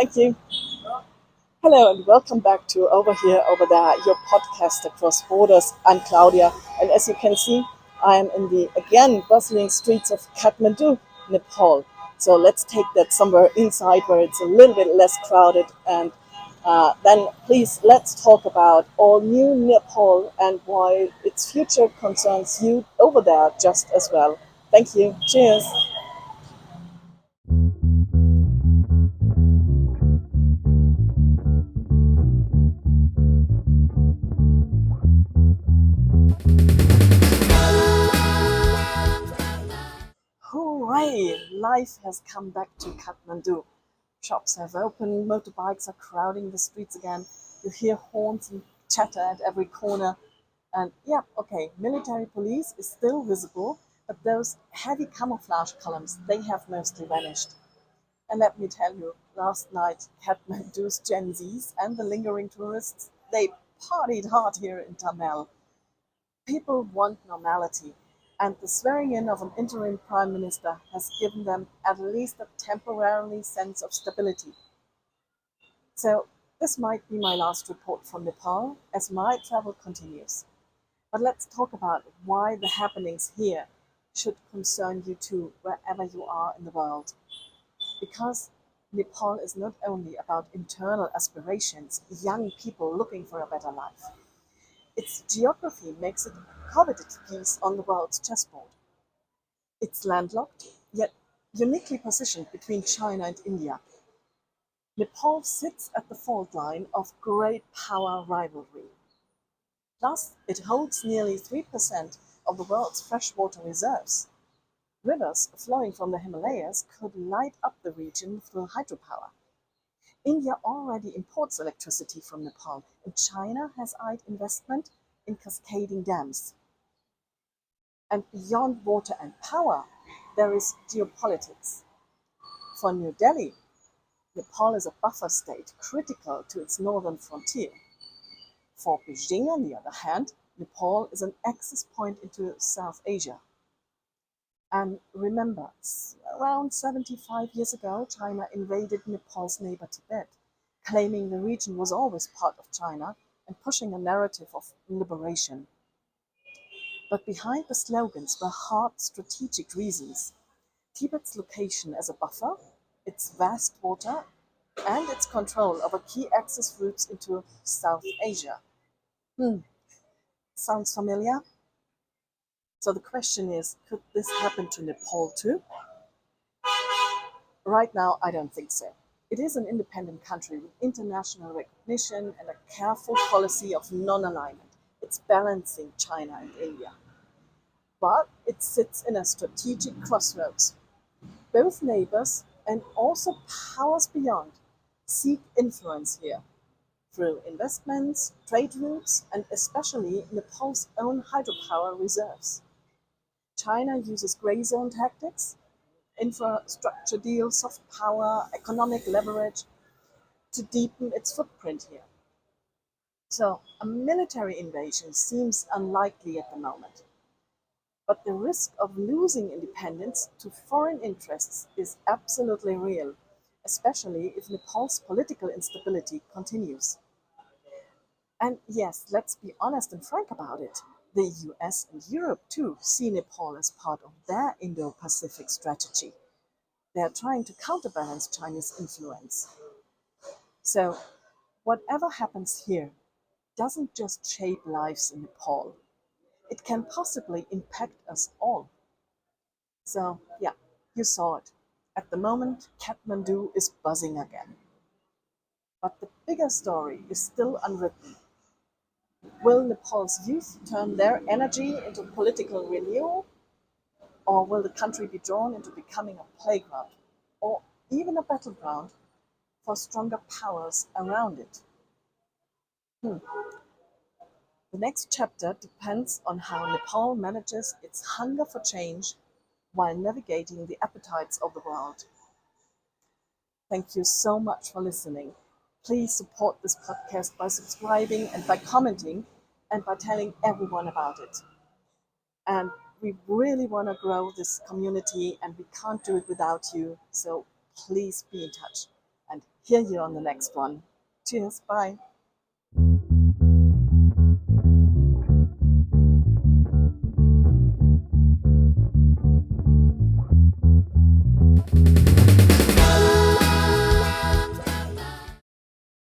Thank you. Hello and welcome back to Over Here, Over There, your podcast across borders. I'm Claudia, and as you can see, I am in the again bustling streets of Kathmandu, Nepal. So let's take that somewhere inside where it's a little bit less crowded, and then please let's talk about all new Nepal and why its future concerns you over there just as well. Thank you. Cheers. Hooray! Life has come back to Kathmandu. Shops have opened, motorbikes are crowding the streets again. You hear horns and chatter at every corner. And yeah, okay, military police is still visible, but those heavy camouflage columns, they have mostly vanished. And let me tell you, last night, Kathmandu's Gen Zs and the lingering tourists, they partied hard here in Tamil. People want normality, and the swearing in of an interim prime minister has given them at least a temporary sense of stability. So, this might be my last report from Nepal as my travel continues. But let's talk about why the happenings here should concern you too, wherever you are in the world. Because Nepal is not only about internal aspirations, young people looking for a better life. Its geography makes it a coveted piece on the world's chessboard. It's landlocked, yet uniquely positioned between China and India. Nepal sits at the fault line of great power rivalry. Plus, it holds nearly 3% of the world's freshwater reserves. Rivers flowing from the Himalayas could light up the region through hydropower. India already imports electricity from Nepal, and China has eyed investment in cascading dams. And beyond water and power, there is geopolitics. For New Delhi, Nepal is a buffer state critical to its northern frontier. For Beijing, on the other hand, Nepal is an access point into South Asia. And remember, around 75 years ago, China invaded Nepal's neighbor Tibet, claiming the region was always part of China and pushing a narrative of liberation. But behind the slogans were hard strategic reasons. Tibet's location as a buffer, its vast water, and its control over key access routes into South Asia. Hmm, sounds familiar? So the question is, could this happen to Nepal too? Right now, I don't think so. It is an independent country with international recognition and a careful policy of non-alignment. It's balancing China and India. But it sits in a strategic crossroads. Both neighbors and also powers beyond seek influence here through investments, trade routes, and especially Nepal's own hydropower reserves. China uses gray zone tactics, infrastructure deals, soft power, economic leverage to deepen its footprint here. So a military invasion seems unlikely at the moment. But the risk of losing independence to foreign interests is absolutely real, especially if Nepal's political instability continues. And yes, let's be honest and frank about it. The US and Europe too see Nepal as part of their Indo-Pacific strategy. They are trying to counterbalance China's influence. So, whatever happens here doesn't just shape lives in Nepal, it can possibly impact us all. So, yeah, you saw it. At the moment, Kathmandu is buzzing again. But the bigger story is still unwritten. Will Nepal's youth turn their energy into political renewal? Or will the country be drawn into becoming a playground? Or even a battleground for stronger powers around it? Hmm. The next chapter depends on how Nepal manages its hunger for change while navigating the appetites of the world. Thank you so much for listening. Please support this podcast by subscribing and by commenting and by telling everyone about it. And we really want to grow this community and we can't do it without you. So please be in touch. and hear you on the next one. Cheers, bye.